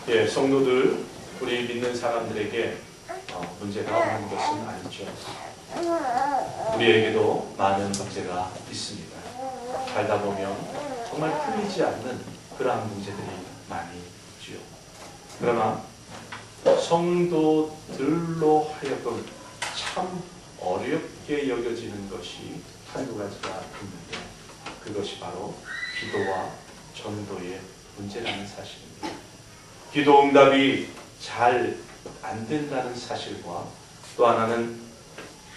예, 성도들, 우리 믿는 사람들에게 문제가 없는 것은 아니죠. 우리에게도 많은 문제가 있습니다. 살다 보면 정말 풀리지 않는 그러한 문제들이 많이 있죠. 그러나 성도들로 하여금 참 어렵게 여겨지는 것이 한두 가지가 있는데, 그것이 바로 기도와 전도의 문제라는 사실입니다. 기도 응답이 잘 안 된다는 사실과, 또 하나는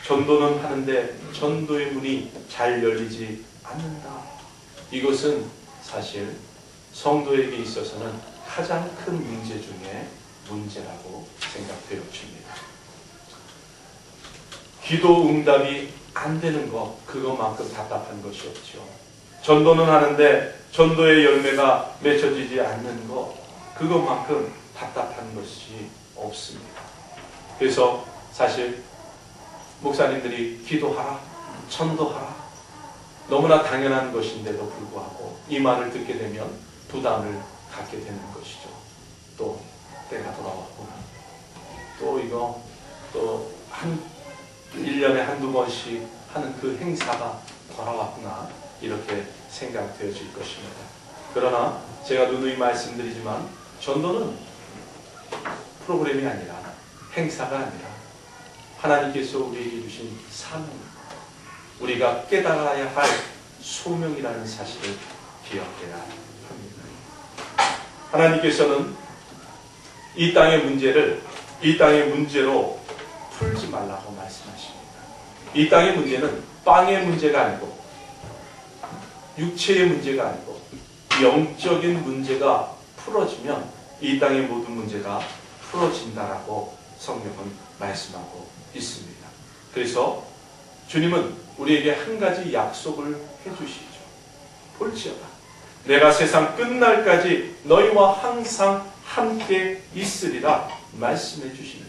전도는 하는데 전도의 문이 잘 열리지 않는다. 이것은 사실 성도에게 있어서는 가장 큰 문제 중에 문제라고 생각되어집니다. 기도 응답이 안 되는 것, 그것만큼 답답한 것이 없죠. 전도는 하는데 전도의 열매가 맺혀지지 않는 것, 그것만큼 답답한 것이 없습니다. 그래서 사실 목사님들이 기도하라, 전도하라, 너무나 당연한 것인데도 불구하고 이 말을 듣게 되면 부담을 갖게 되는 것이죠. 또 때가 돌아왔구나, 또 이거 또 1년에 한두 번씩 하는 그 행사가 돌아왔구나, 이렇게 생각되어질 것입니다. 그러나 제가 누누이 말씀드리지만 전도는 프로그램이 아니라, 행사가 아니라 하나님께서 우리에게 주신 사명입니다. 우리가 깨달아야 할 소명이라는 사실을 기억해야 합니다. 하나님께서는 이 땅의 문제를 이 땅의 문제로 풀지 말라고 말씀하십니다. 이 땅의 문제는 빵의 문제가 아니고, 육체의 문제가 아니고, 영적인 문제가 풀어지면 이 땅의 모든 문제가 풀어진다라고 성경은 말씀하고 있습니다. 그래서 주님은 우리에게 한 가지 약속을 해주시죠. 볼지어다, 내가 세상 끝날까지 너희와 항상 함께 있으리라 말씀해 주시는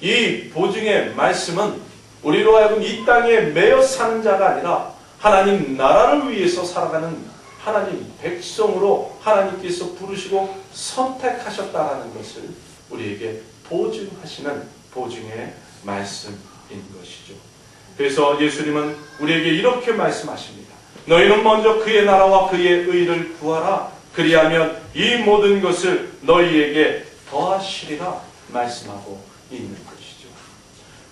거예요. 이 보증의 말씀은 우리로 하여금 이 땅에 매여 사는 자가 아니라 하나님 나라를 위해서 살아가는 하나님 백성으로 하나님께서 부르시고 선택하셨다라는 것을 우리에게 보증하시는 보증의 말씀인 것이죠. 그래서 예수님은 우리에게 이렇게 말씀하십니다. 너희는 먼저 그의 나라와 그의 의를 구하라. 그리하면 이 모든 것을 너희에게 더하시리라 말씀하고 있는 것이죠.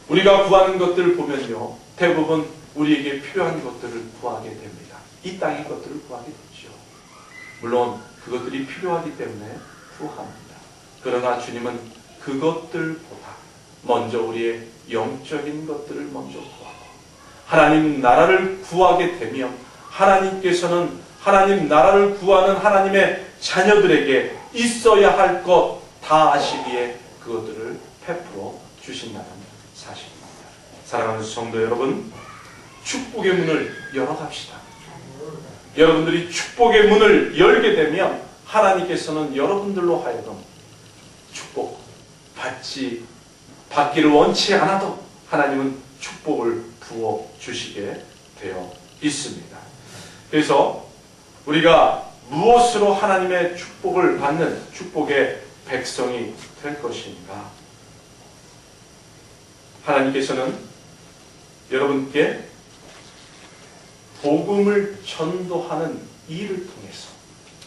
우리가 구하는 것들을 보면요, 대부분 우리에게 필요한 것들을 구하게 됩니다. 이 땅의 것들을 구하게 되죠. 물론 그것들이 필요하기 때문에 구합니다. 그러나 주님은 그것들보다 먼저 우리의 영적인 것들을 먼저 구하고, 하나님 나라를 구하게 되면 하나님께서는 하나님 나라를 구하는 하나님의 자녀들에게 있어야 할 것 다 아시기에 그것들을 베풀어 주신다는 사실입니다. 사랑하는 성도 여러분, 축복의 문을 열어갑시다. 여러분들이 축복의 문을 열게 되면 하나님께서는 여러분들로 하여금 축복 받기를 원치 않아도 하나님은 축복을 부어 주시게 되어 있습니다. 그래서 우리가 무엇으로 하나님의 축복을 받는 축복의 백성이 될 것인가? 하나님께서는 여러분께 복음을 전도하는 일을 통해서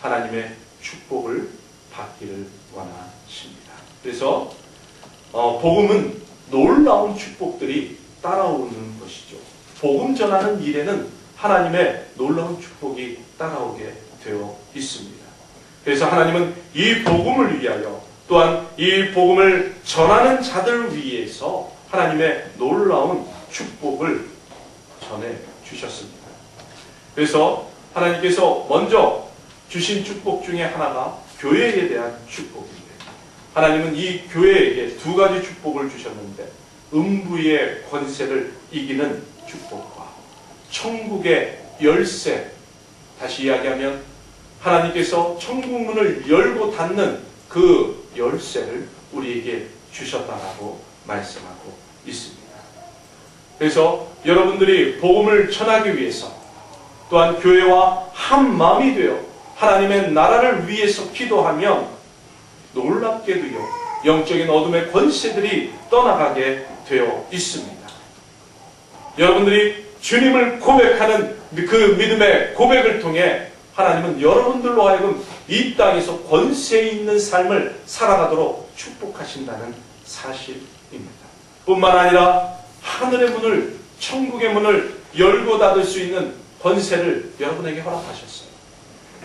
하나님의 축복을 받기를 원하십니다. 그래서 복음은 놀라운 축복들이 따라오는 것이죠. 복음 전하는 일에는 하나님의 놀라운 축복이 따라오게 되어 있습니다. 그래서 하나님은 이 복음을 위하여, 또한 이 복음을 전하는 자들을 위해서 하나님의 놀라운 축복을 전해 주셨습니다. 그래서 하나님께서 먼저 주신 축복 중에 하나가 교회에 대한 축복입니다. 하나님은 이 교회에게 두 가지 축복을 주셨는데, 음부의 권세를 이기는 축복과 천국의 열쇠, 다시 이야기하면 하나님께서 천국 문을 열고 닫는 그 열쇠를 우리에게 주셨다라고 말씀하고 있습니다. 그래서 여러분들이 복음을 전하기 위해서, 또한 교회와 한 마음이 되어 하나님의 나라를 위해서 기도하면 놀랍게도요, 영적인 어둠의 권세들이 떠나가게 되어 있습니다. 여러분들이 주님을 고백하는 그 믿음의 고백을 통해 하나님은 여러분들로 하여금 이 땅에서 권세 있는 삶을 살아가도록 축복하신다는 사실입니다. 뿐만 아니라 하늘의 문을, 천국의 문을 열고 닫을 수 있는 권세를 여러분에게 허락하셨어요.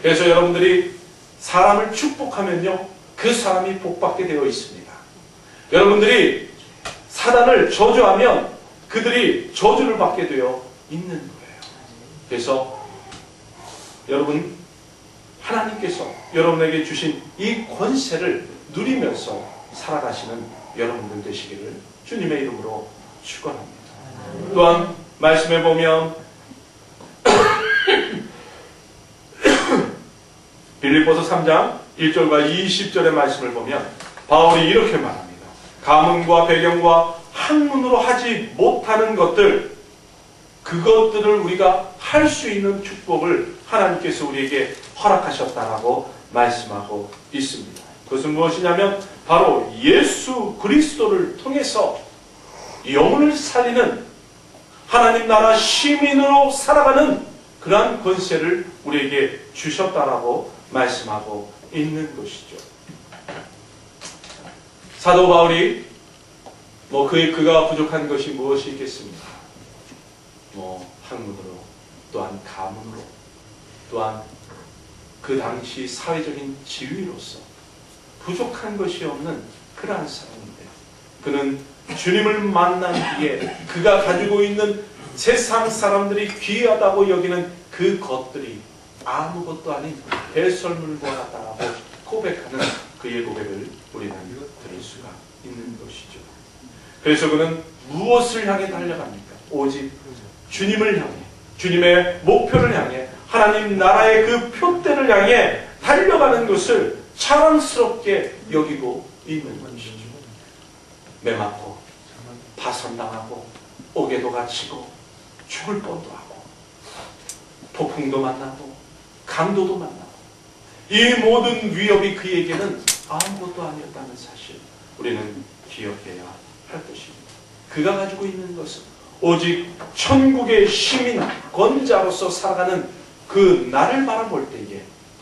그래서 여러분들이 사람을 축복하면요, 그 사람이 복받게 되어 있습니다. 여러분들이 사단을 저주하면 그들이 저주를 받게 되어 있는 거예요. 그래서 여러분, 하나님께서 여러분에게 주신 이 권세를 누리면서 살아가시는 여러분들 되시기를 주님의 이름으로 축원합니다. 또한 말씀해 보면 빌립보서 3장 1절과 20절의 말씀을 보면 바울이 이렇게 말합니다. 가문과 배경과 학문으로 하지 못하는 것들, 그것들을 우리가 할 수 있는 축복을 하나님께서 우리에게 허락하셨다라고 말씀하고 있습니다. 그것은 무엇이냐면 바로 예수 그리스도를 통해서 영혼을 살리는 하나님 나라 시민으로 살아가는 그러한 권세를 우리에게 주셨다라고 말씀하고 있는 것이죠. 사도 바울이 그가 부족한 것이 무엇이 있겠습니까? 학문으로, 또한 가문으로, 또한 그 당시 사회적인 지위로서 부족한 것이 없는 그러한 사람인데, 그는 주님을 만난 뒤에 그가 가지고 있는 세상 사람들이 귀하다고 여기는 그 것들이 아무것도 아닌 배설물과 같다고 고백하는 그의 고백을 우리는 들을 수가 있는 것이죠. 그래서 그는 무엇을 향해 달려갑니까? 오직 주님을 향해, 주님의 목표를 향해, 하나님 나라의 그 표대를 향해 달려가는 것을 자랑스럽게 여기고 있는 것이죠. 매맞고 파선당하고 옥에도 갇히고 죽을 뻔도 하고 폭풍도 만나고 강도도 만나고 이 모든 위협이 그에게는 아무것도 아니었다는 사실, 우리는 기억해야 할 것입니다. 그가 가지고 있는 것은 오직 천국의 시민, 권자로서 살아가는 그 나를 바라볼 때에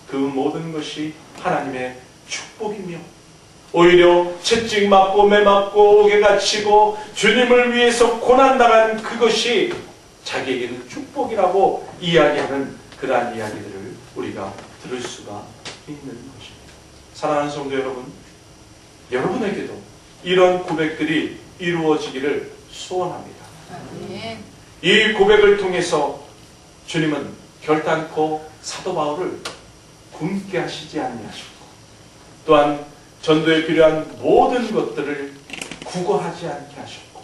그 모든 것이 하나님의 축복이며, 오히려 채찍맞고 매맞고 옥에 갇히고 주님을 위해서 고난당한 그것이 자기에게는 축복이라고 이야기하는 그러한 이야기들을 우리가 들을 수가 있는 것입니다. 사랑하는 성도 여러분, 여러분에게도 이런 고백들이 이루어지기를 소원합니다. 이 고백을 통해서 주님은 결단코 사도 바울을 굶게 하시지 아니하시고, 또한 전도에 필요한 모든 것들을 구걸하지 않게 하셨고,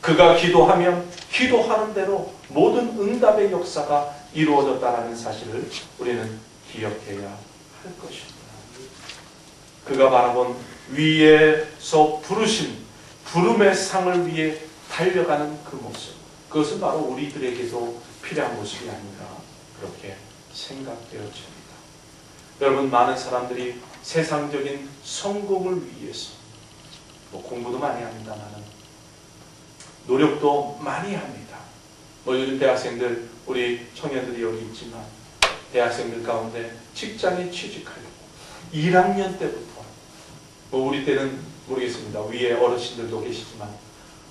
그가 기도하면 기도하는 대로 모든 응답의 역사가 이루어졌다는 사실을 우리는 기억해야 할 것입니다. 그가 바라본 위에서 부르신 부름의 상을 위해 달려가는 그 모습, 그것은 바로 우리들에게도 필요한 모습이 아닌가 그렇게 생각되어집니다. 여러분, 많은 사람들이 세상적인 성공을 위해서 공부도 많이 합니다만 노력도 많이 합니다. 요즘 대학생들, 우리 청년들이 여기 있지만 대학생들 가운데 직장에 취직하려고 1학년 때부터, 우리 때는 모르겠습니다. 위에 어르신들도 계시지만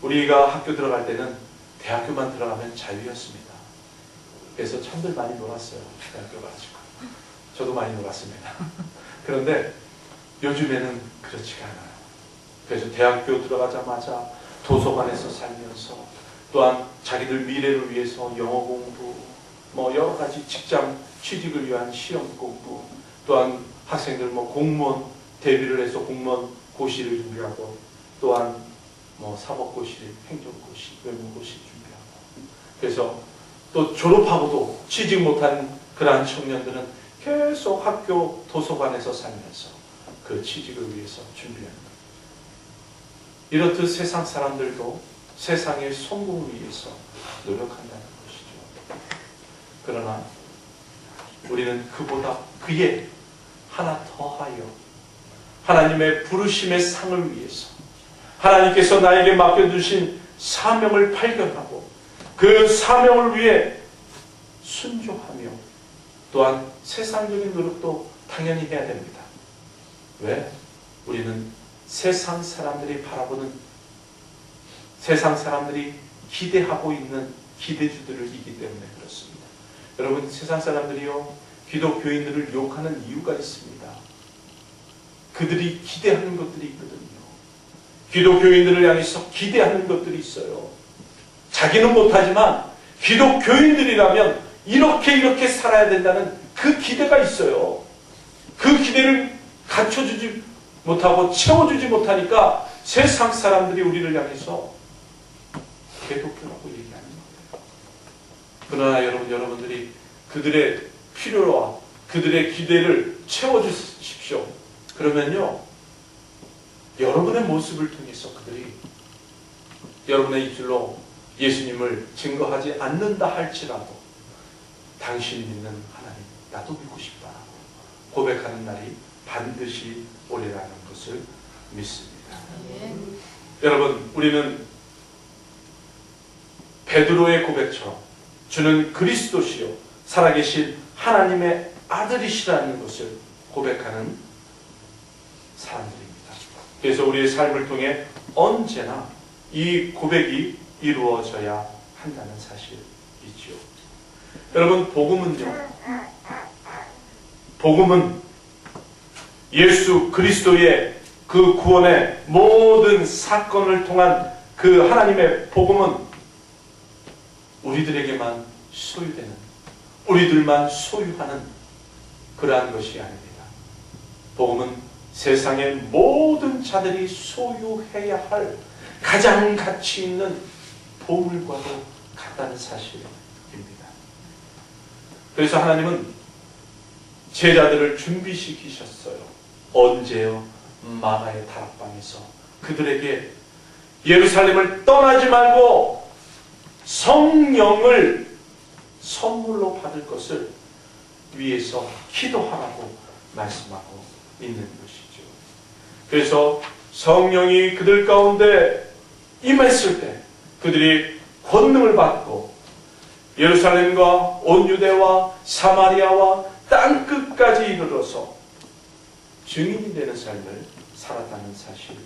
우리가 학교 들어갈 때는 대학교만 들어가면 자유였습니다. 그래서 참들 많이 놀았어요. 대학교 가지고. 저도 많이 놀았습니다. 그런데 요즘에는 그렇지가 않아요. 그래서 대학교 들어가자마자 도서관에서 살면서, 또한 자기들 미래를 위해서 영어 공부, 여러 가지 직장 취직을 위한 시험 공부, 또한 학생들 공무원 대비를 해서 공무원 고시를 준비하고, 또한 사법고시, 행정고시, 외무고시 준비하고, 그래서 또 졸업하고도 취직 못한 그러한 청년들은 계속 학교 도서관에서 살면서 그 취직을 위해서 준비하는 것. 이렇듯 세상 사람들도 세상의 성공을 위해서 노력한다는 것이죠. 그러나 우리는 그보다 그에 하나 더하여 하나님의 부르심의 상을 위해서 하나님께서 나에게 맡겨두신 사명을 발견하고 그 사명을 위해 순종하며 또한 세상적인 노력도 당연히 해야 됩니다. 왜? 우리는 세상 사람들이 바라보는, 세상 사람들이 기대하고 있는 기대주들을 이기 때문에 그렇습니다. 여러분, 세상 사람들이요, 기독교인들을 욕하는 이유가 있습니다. 그들이 기대하는 것들이 있거든요. 기독교인들을 향해서 기대하는 것들이 있어요. 자기는 못하지만 기독교인들이라면 이렇게 살아야 된다는 그 기대가 있어요. 그 기대를 갖춰주지 못하고 채워주지 못하니까 세상 사람들이 우리를 향해서 개독교라고 얘기하는 거예요. 그러나 여러분들이 그들의 필요와 그들의 기대를 채워주십시오. 그러면요, 여러분의 모습을 통해서 그들이 여러분의 입술로 예수님을 증거하지 않는다 할지라도 당신 믿는 하나님, 나도 믿고 싶다라고 고백하는 날이 반드시 오리라는 것을 믿습니다. 여러분, 우리는 베드로의 고백처럼 주는 그리스도시요 살아계신 하나님의 아들이시라는 것을 고백하는 사람들입니다. 그래서 우리의 삶을 통해 언제나 이 고백이 이루어져야 한다는 사실이죠. 여러분, 복음은 예수 그리스도의 그 구원의 모든 사건을 통한 그 하나님의 복음은 우리들에게만 소유되는, 우리들만 소유하는 그러한 것이 아닙니다. 복음은 세상의 모든 자들이 소유해야 할 가장 가치 있는 보물과도 같다는 사실입니다. 그래서 하나님은 제자들을 준비시키셨어요. 언제요? 마가의 다락방에서 그들에게 예루살렘을 떠나지 말고 성령을 선물로 받을 것을 위해서 기도하라고 말씀하고 있는 것이죠. 그래서 성령이 그들 가운데 임했을 때 그들이 권능을 받고 예루살렘과 온 유대와 사마리아와 땅끝까지 이르러서 증인이 되는 삶을 살았다는 사실